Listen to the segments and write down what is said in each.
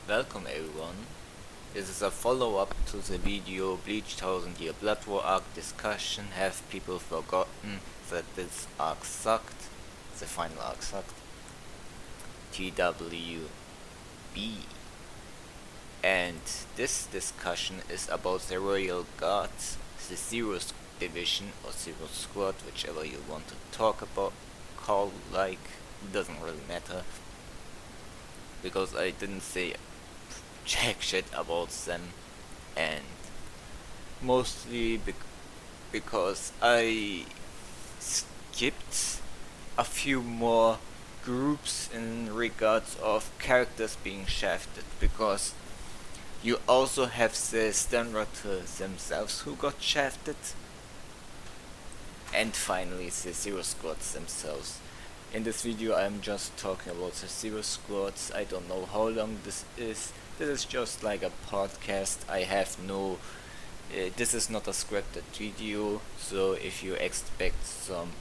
Welcome everyone. This is a follow-up to the video Bleach 1000 Year Blood War arc discussion. Have people forgotten that this arc sucked? The final arc sucked. TWB. And this discussion is about the Royal Guards, the Zero Division or Zero Squad, whichever you want to talk about, call like, doesn't really matter. Because I didn't say jack shit about them, and mostly because I skipped a few more groups in regards of characters being shafted, because you also have the Stunrutter themselves who got shafted, and finally the Zero Squads themselves. In this video I'm just talking about the Zero Squads. I don't know how long this is. This is just like a podcast. I have no... this is not a scripted video, so if you expect some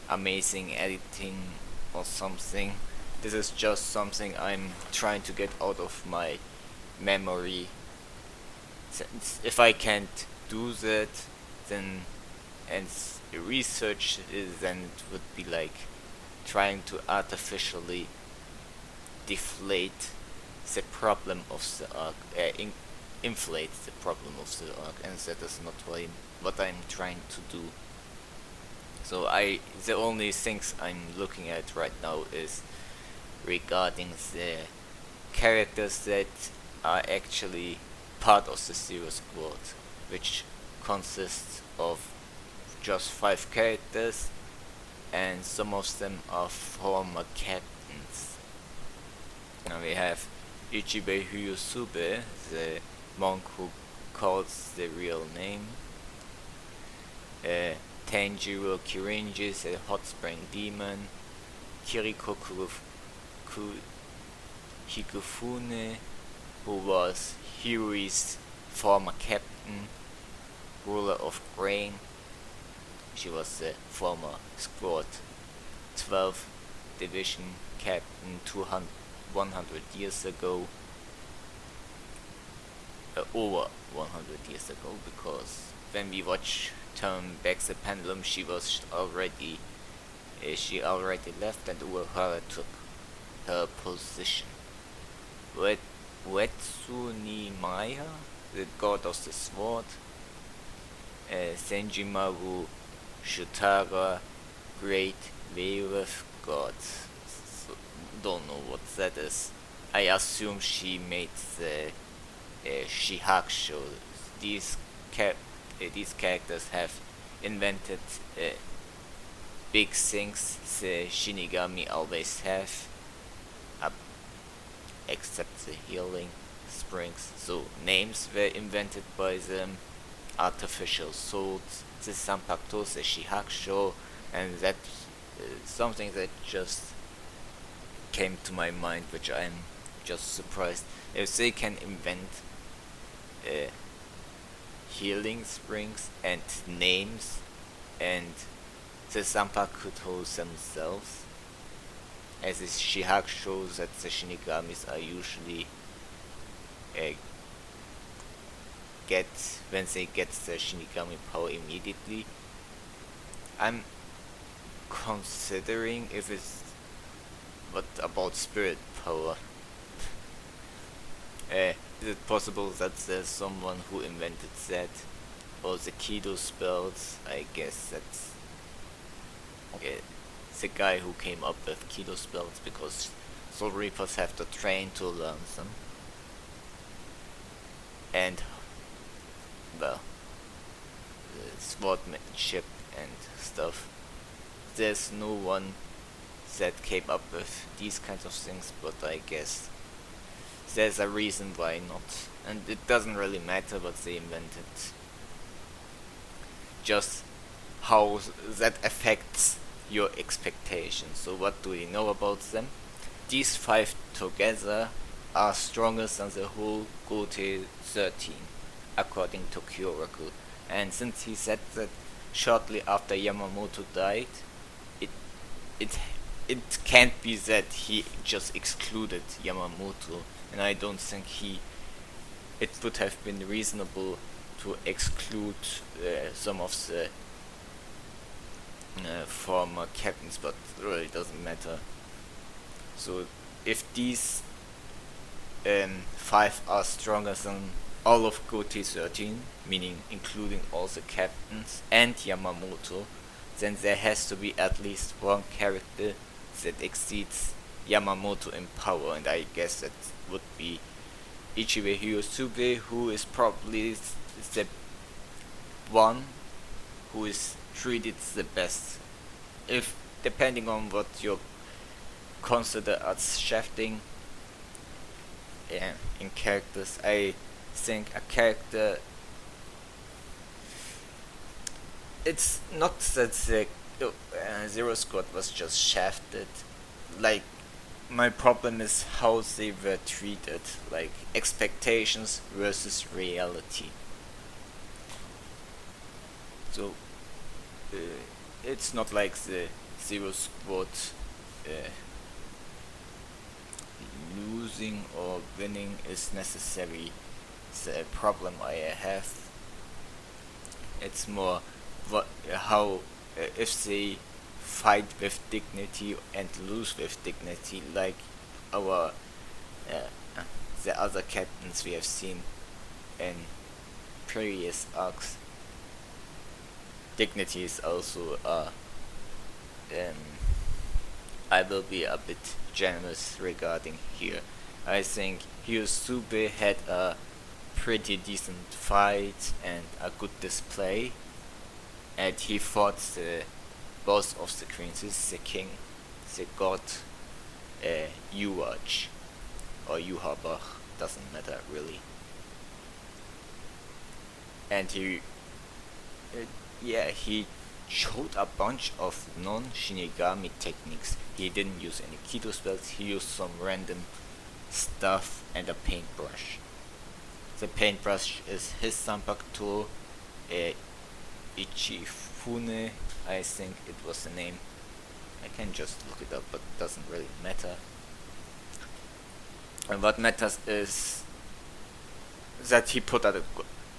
amazing editing or something, this is just something I'm trying to get out of my memory. If I can't do that, then and research then it would be like trying to artificially deflate the problem of the arc, inflate the problem of the arc, and that is not what I'm trying to do. So the only things I'm looking at right now is regarding the characters that are actually part of the Zero Squad, which consists of just 5 characters, and some of them are former captains. Now we have Ichibe Hyosube, the monk who calls the real name, Tanjiro Kirinji, the hot spring demon, Kiriko Hikufune, who was Hyuri's former captain, ruler of Grain. She was the former Squad 12 division captain 100 years ago. Over 100 years ago, because when we watch Turn Back the Pendulum, she already left, and Uehara took her position. Uetsuni Maya, the god of the sword, Senjimaru Shutara, great werewolf god. So, don't know what that is. I assume she made the Shihakusho. These characters have invented big things the Shinigami always have, except the healing springs. So names were invented by them, artificial swords, the Sanpakuto, the Shihakusho, and that something that just came to my mind, which I'm just surprised. If they can invent healing springs and names and the Sanpakuto themselves, as is Shihakusho, that the Shinigamis are usually get when they get the Shinigami power immediately. I'm considering if it's what about spirit power. Is it possible that there's someone who invented that? Or the Kido spells? I guess that's the guy who came up with Kido spells, because Soul Reapers have to train to learn them. And, well, swordmanship and stuff. There's no one that came up with these kinds of things, but I guess there's a reason why not. And it doesn't really matter what they invented, just how that affects your expectations. So what do we know about them? These 5 together are stronger than the whole Gote 13, according to Kyoraku. And since he said that shortly after Yamamoto died, it can't be that he just excluded Yamamoto and I don't think it would have been reasonable to exclude some of the former captains, but it really doesn't matter. So if these five are stronger than all of GOT 13, meaning including all the captains and Yamamoto, then there has to be at least one character that exceeds Yamamoto in power, and I guess that would be Ichibe Hyosube, who is probably the one who is treated the best. If depending on what you consider as shafting in characters, I think a character, it's not that the Zero Squad was just shafted. Like, my problem is how they were treated, like expectations versus reality. So it's not like the Zero Squad uh, losing or winning is necessary the problem I have. It's more how if they fight with dignity and lose with dignity, like our the other captains we have seen in previous arcs. Dignity is also I will be a bit generous regarding here. I think Hyosube had a pretty decent fight and a good display, and he fought the boss of the princes, the king, the god Uwaj or Yuhabach, doesn't matter really. And he showed a bunch of non-Shinigami techniques. He didn't use any Kido spells, he used some random stuff and a paintbrush. The paintbrush is his Sanpakuto Ichifune, I think it was the name. I can just look it up, but it doesn't really matter. And what matters is that he put out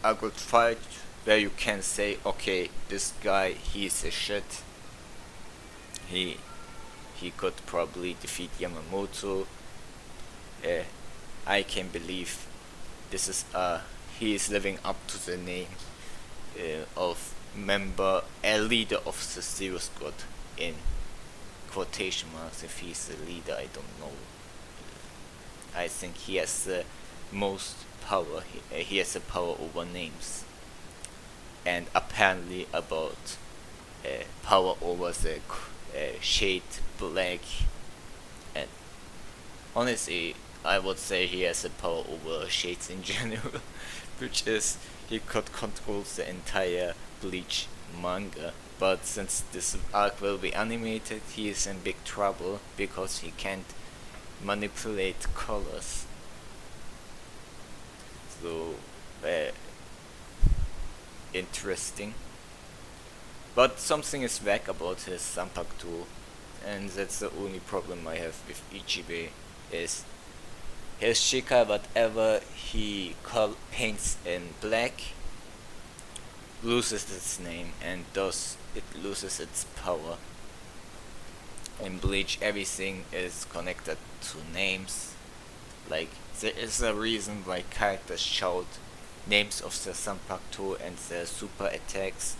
a good fight where you can say, okay, this guy, he's a shit. He could probably defeat Yamamoto. I can believe this is he is living up to the name of a leader of the Zero Squad in quotation marks. If he's the leader, I don't know. I think he has the most power. He has the power over names, and apparently about power over the shade black. And honestly, I would say he has the power over shades in general, which is he could control the entire Bleach manga. But since this arc will be animated, he is in big trouble because he can't manipulate colors. So interesting. But something is whack about his Sanpakuto, and that's the only problem I have with Ichibe, is his Shika, whatever he paints in black, loses its name, and thus it loses its power. In Bleach, everything is connected to names. Like, there is a reason why characters shout names of the Sanpakuto and their super attacks.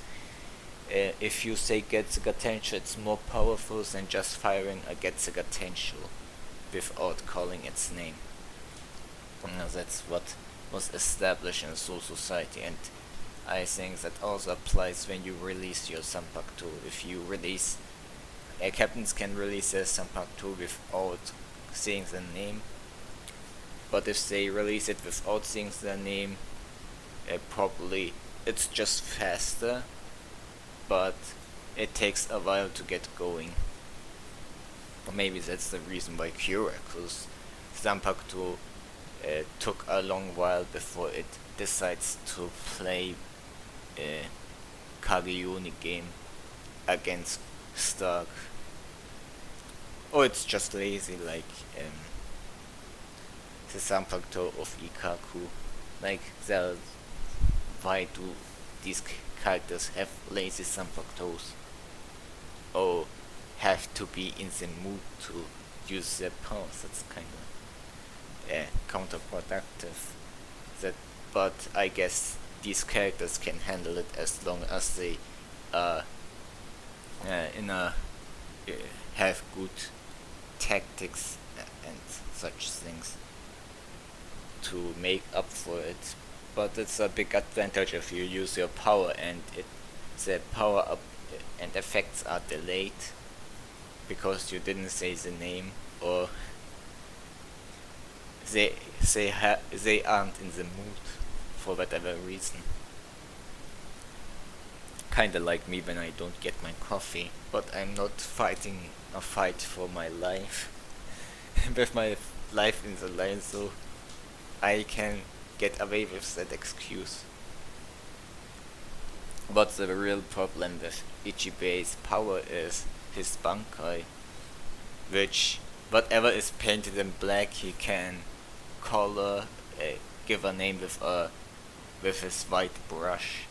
If you say Getsuga Tensho, it's more powerful than just firing a Getsuga Tensho without calling its name. That's what was established in Soul Society, and I think that also applies when you release your Sanpakuto. If you release captains can release their Sanpakuto without saying the name, but if they release it without saying their name, probably it's just faster, but it takes a while to get going. Or maybe that's the reason why Kyoraku's Sanpakuto took a long while before it decides to play a Kageyomi game against Stark. Or it's just lazy, like the Zanpakuto of Ikaku. Like, why do these characters have lazy Zanpakutos? Or have to be in the mood to use their powers? That's kinda counterproductive. That, but I guess these characters can handle it as long as they uh, in a have good tactics and such things to make up for it. But it's a big advantage if you use your power and the power up and effects are delayed because you didn't say the name, or they aren't in the mood for whatever reason. Kinda like me when I don't get my coffee, but I'm not fighting a fight for my life with my life in the line, so I can get away with that excuse. But the real problem with Ichibe's power is his Bankai, which whatever is painted in black he can color, give a name with his white brush.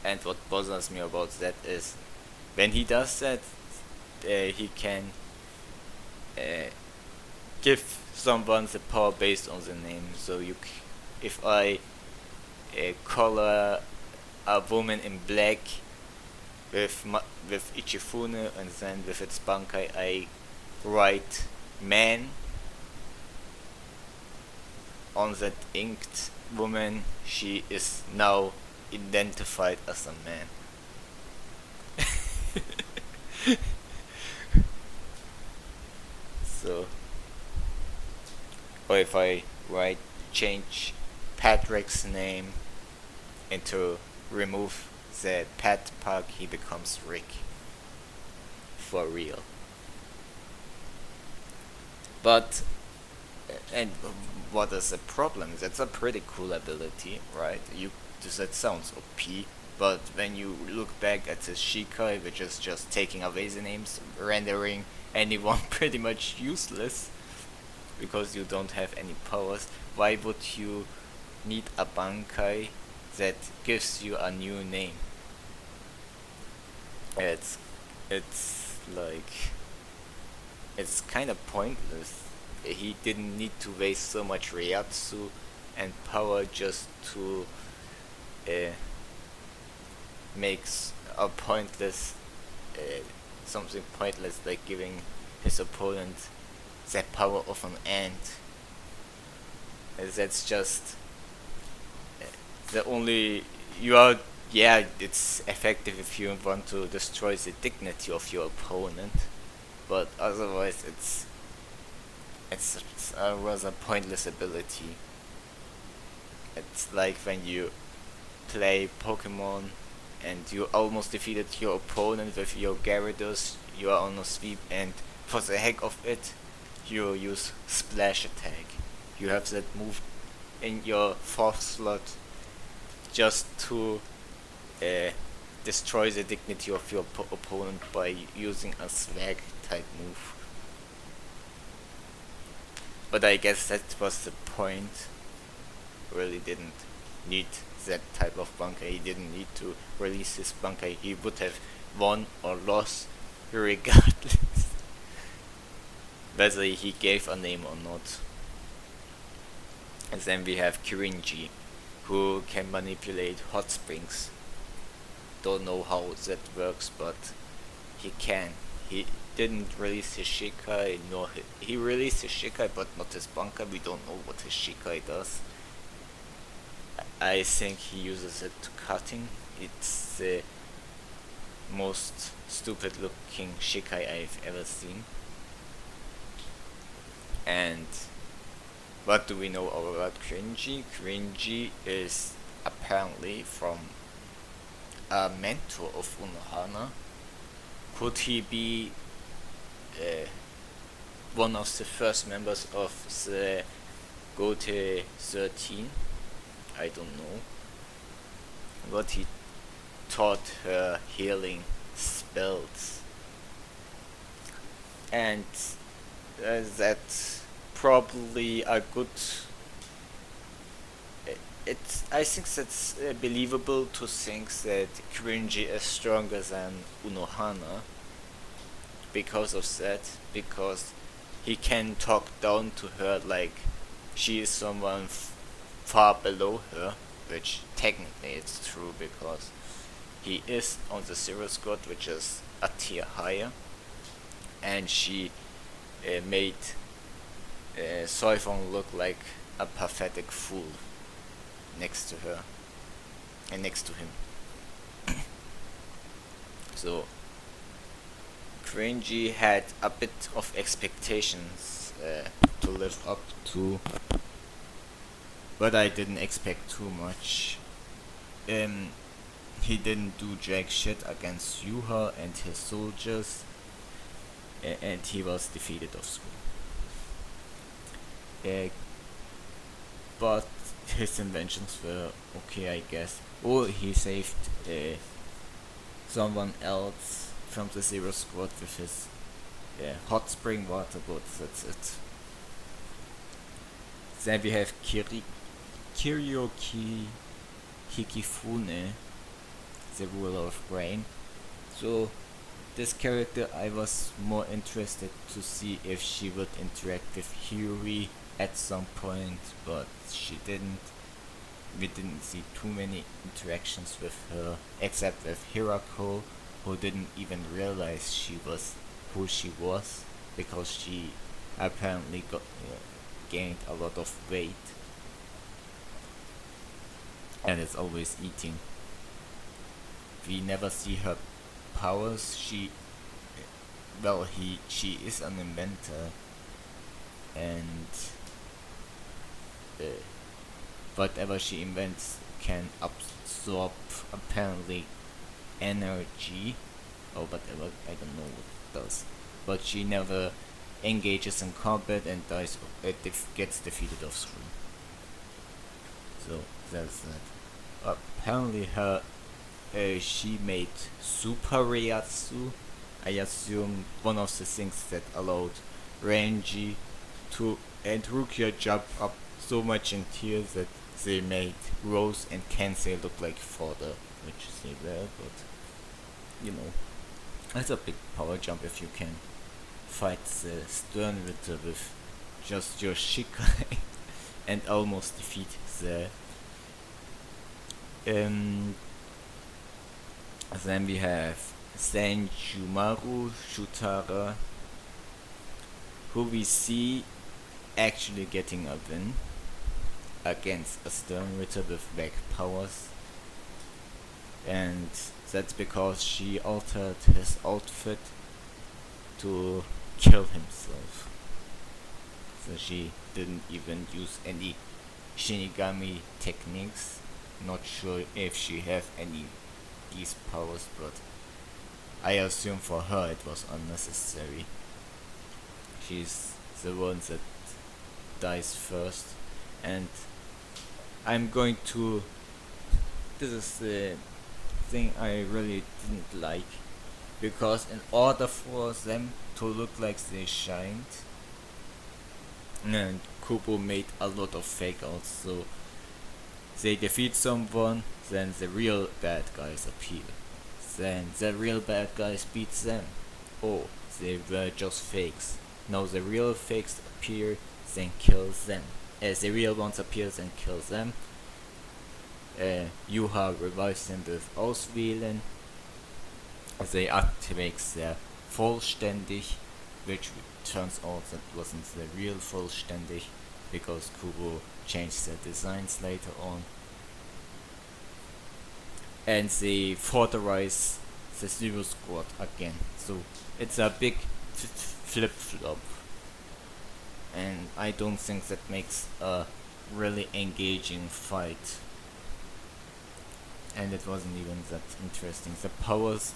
And what bothers me about that is when he does that, he can give someone the power based on the name. So if I color a woman in black with Ichifune, and then with its Bankai I write man on that inked woman, she is now identified as a man. So, or if I change Patrick's name into remove the Pat Park, he becomes Rick. For real. But, and what is the problem? That's a pretty cool ability, right? That sounds OP, but when you look back at the Shikai, which is just taking away the names, rendering anyone pretty much useless because you don't have any powers, why would you need a Bankai that gives you a new name? It's like, it's kind of pointless. He didn't need to waste so much Reiatsu and power just to makes a pointless something pointless, like giving his opponent the power of an ant. That's just the only it's effective if you want to destroy the dignity of your opponent, but otherwise it's a rather pointless ability. It's like when you play Pokemon and you almost defeated your opponent with your Gyarados, you are on a sweep, and for the heck of it, you use Splash Attack. You have that move in your 4th slot just to destroy the dignity of your opponent by using a swag type move. But I guess that was the point. Really didn't need that type of Bankai. He didn't need to release his Bankai. He would have won or lost regardless whether he gave a name or not. And then we have Kirinji, who can manipulate hot springs. Don't know how that works, but he can. He didn't release his Shikai, nor he released his Shikai, but not his Bankai. We don't know what his Shikai does. I think he uses it to cutting. It's the most stupid looking Shikai I've ever seen. And what do we know about Kirinji? Kirinji is apparently from a mentor of Unohana. Could he be one of the first members of the Gote 13? I don't know. But he taught her healing spells. And that probably a good. It's. I think that's believable to think that Cringy is stronger than Unohana because of that. Because he can talk down to her like she is someone far below her, which technically it's true because he is on the Zero Squad, which is a tier higher, and she made Soifong look like a pathetic fool next to her and next to him. So Cringy had a bit of expectations to live up to, but I didn't expect too much. He didn't do jack shit against Yuha and his soldiers, and he was defeated off screen. But his inventions were okay, I guess. Oh, he saved someone else from the Zero Squad with his hot spring water, but that's it. Then we have Kiryoki Hikifune, the ruler of Rain. So this character, I was more interested to see if she would interact with Hiyori at some point, but she didn't. We didn't see too many interactions with her, except with Hirako, who didn't even realize she was who she was, because she apparently gained a lot of weight and is always eating. We never see her powers. She is an inventor, and whatever she invents can absorb apparently energy or whatever. I don't know what it does, but she never engages in combat and dies. Gets defeated off screen. So that's that. Apparently her she made Super Reiatsu. I assume one of the things that allowed Renji to and Rukia jump up so much in tears that they made Rose and Kensei look like fodder, which they were, but you know, that's a big power jump if you can fight the Stern Ritter with just your Shikai and almost defeat the then we have Senjumaru Shutara, who we see actually getting a win against a Stern Ritter with back powers, and that's because she altered his outfit to kill himself. So she didn't even use any Shinigami techniques. Not sure if she have any these powers, but I assume for her it was unnecessary. She's the one that dies first, and I'm going to. This is the thing I really didn't like, because in order for them to look like they shined, and Kubo made a lot of fake outs, so they defeat someone, then the real bad guys appear. Then the real bad guys beat them. Oh, they were just fakes. Now the real fakes appear, then kill them. As the real ones appear, then kill them. Yuha revives them with Auswählen. They activate their Vollständig, which turns out that wasn't the real Vollständig, because Kubo changed their designs later on. And they forderize the Zero Squad again. So it's a big flip-flop. And I don't think that makes a really engaging fight. And it wasn't even that interesting. The powers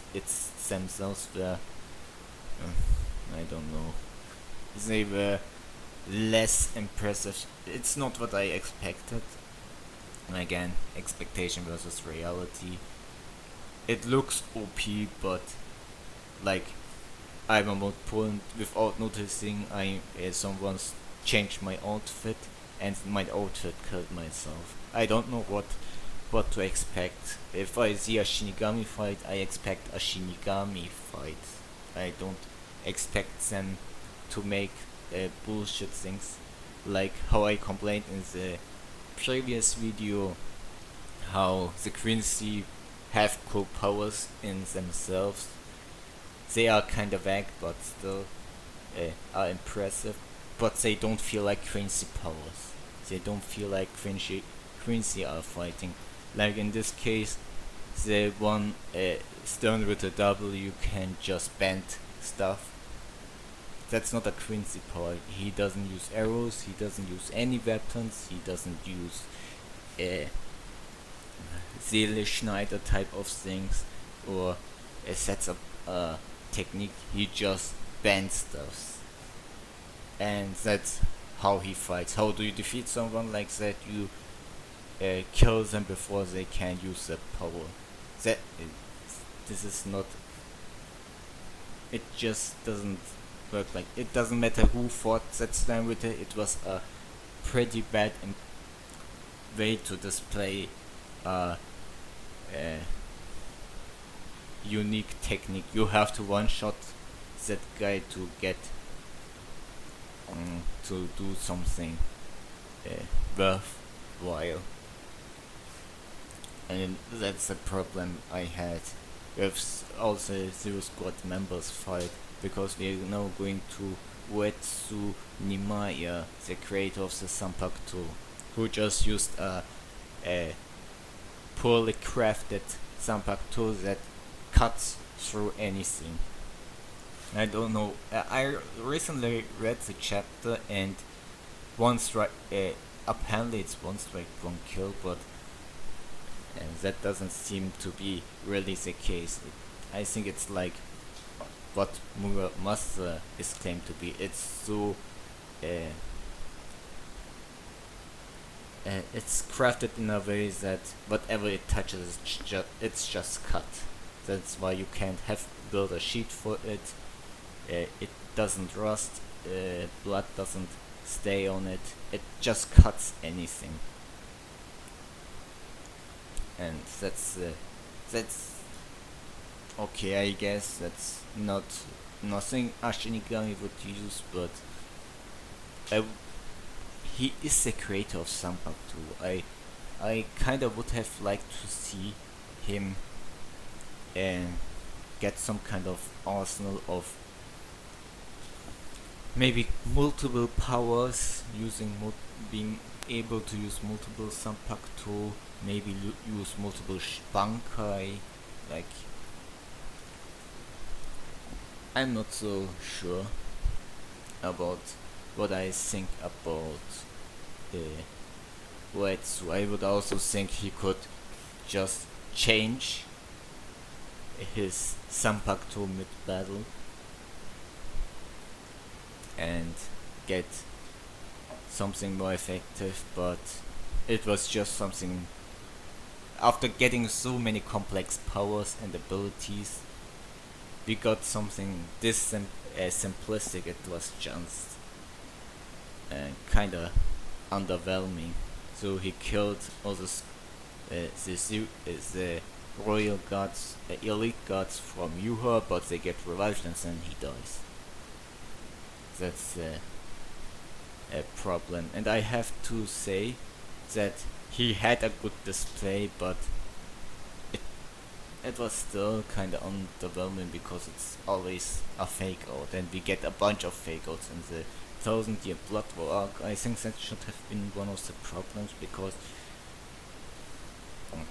themselves were, I don't know, they were less impressive. It's not what I expected. Again, expectation versus reality. It looks OP, but like I'm about point without noticing, someone change my outfit, and my outfit killed myself. I don't know what to expect. If I see a Shinigami fight, I expect a Shinigami fight. I don't expect them to make bullshit things, like how I complained in the previous video, how the Quincy have cool powers in themselves. They are kind of vague, but still are impressive. But they don't feel like Quincy powers. They don't feel like Quincy are fighting. Like in this case, the one Stern with a W can just bend stuff. That's not a Quincy power. He doesn't use arrows, he doesn't use any weapons, he doesn't use Seele Schneider type of things, or sets up technique. He just bends stuff. And that's how he fights. How do you defeat someone like that? You kill them before they can use their power. This is not. It just doesn't work like. It doesn't matter who fought that time with it. It was a pretty bad way to display unique technique. You have to one-shot that guy to get to do something worthwhile. And that's the problem I had with all the Zero Squad members fight, because we are now going to Uetsu Nimaya, the creator of the Sanpakuto, who just used a poorly crafted Sanpakuto that cuts through anything. I don't know. I recently read the chapter, and one strike. Apparently, it's one strike, one kill, but that doesn't seem to be really the case. I think it's like what Muramasa is claimed to be. It's so. It's crafted in a way that whatever it touches, it's just cut. That's why you can't build a sheet for it. It doesn't rust, blood doesn't stay on it, it just cuts anything. And that's okay, I guess that's nothing a Shinigami would use, but he is the creator of Sanpakuto. I kinda would have liked to see him get some kind of arsenal of maybe multiple powers, being able to use multiple Sanpakuto, maybe use multiple Bankai. Like, I'm not so sure about what I think about Uetsu. I would also think he could just change his Sanpakuto mid-battle and get something more effective, but it was just something. After getting so many complex powers and abilities, we got something this simplistic. It was just kinda underwhelming. So he killed all the royal gods, elite gods from Yuha, but they get revived and then he dies. That's a problem, and I have to say that he had a good display, but it was still kinda underwhelming because it's always a fake out, and we get a bunch of fake outs in the 1000-year Blood War arc. I think that should have been one of the problems, because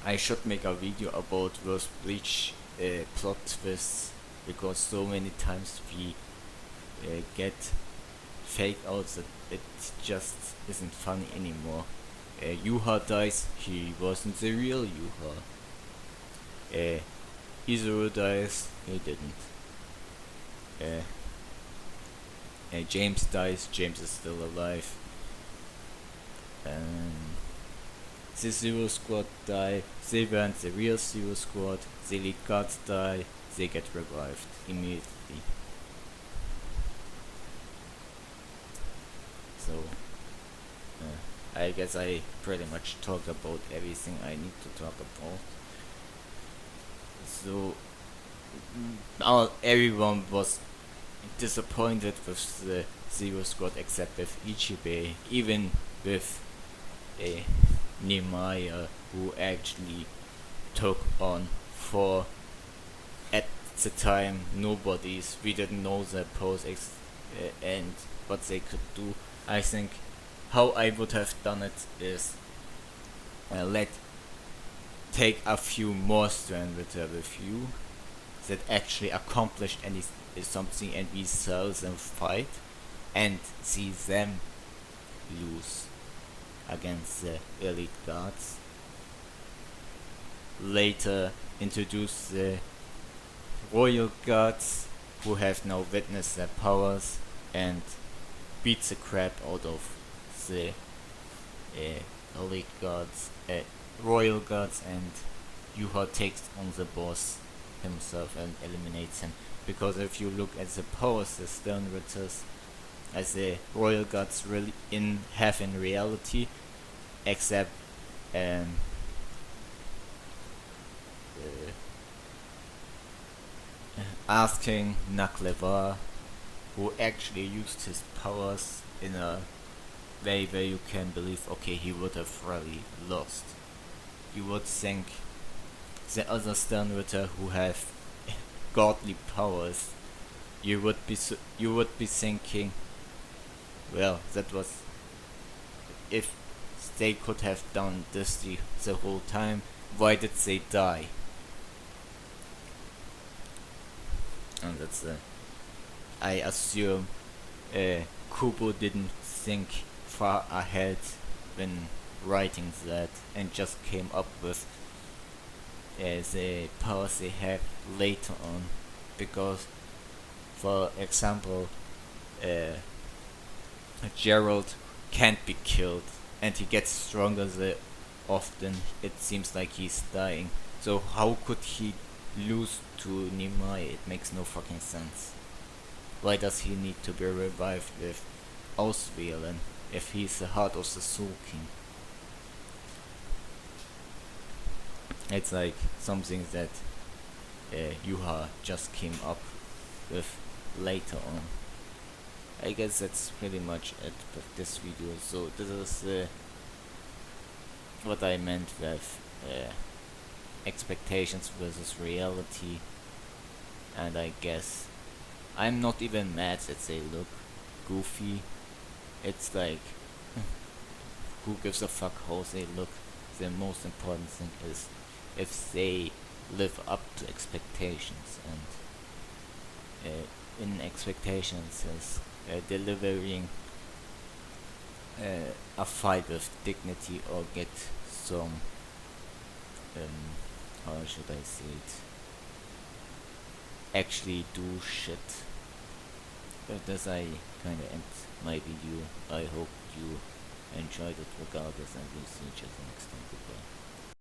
I should make a video about worst Bleach plot twists, because so many times we get fake outs that it just isn't funny anymore. Yuha dies, he wasn't the real Yuha. Izuru dies, he didn't. James dies, James is still alive. The Zero Squad die, they weren't the real Zero Squad. The elite guards die, they get revived immediately. So I guess I pretty much talked about everything I need to talk about. So now everyone was disappointed with the Zero Squad except with Ichibe, even with Nemaya, who actually took on 4. At the time, we didn't know their pose and what they could do. I think how I would have done it is take a few more strand with you that actually accomplished something, and we saw them fight and see them lose against the elite guards. Later introduce the royal guards, who have now witnessed their powers and beat the crap out of the elite guards, royal guards, and Yuha takes on the boss himself and eliminates him. Because if you look at the powers the Stern Ritters as the royal guards really have in reality, except asking Naklevar, who actually used his powers in a way where you can believe, okay, he would have really lost. You would think the other Sternritter who have godly powers, you would be thinking, well, that was, if they could have done this the whole time, why did they die? And that's I assume Kubo didn't think far ahead when writing that, and just came up with the powers they have later on. Because, for example, Gerald can't be killed, and he gets stronger the often it seems like he's dying. So how could he lose to Nimai? It makes no fucking sense. Why does he need to be revived with Auswählen if he's the heart of the Soul King? It's like something that Yuha just came up with later on. I guess that's pretty much it with this video. So this is what I meant with expectations versus reality, and I guess I'm not even mad that they look goofy. It's like, who gives a fuck how they look? The most important thing is if they live up to expectations, and in expectations is delivering a fight with dignity, or get some how should I say it, actually do shit. With this I kinda end my video. I hope you enjoyed it regardless, and we'll see each other next time. Goodbye.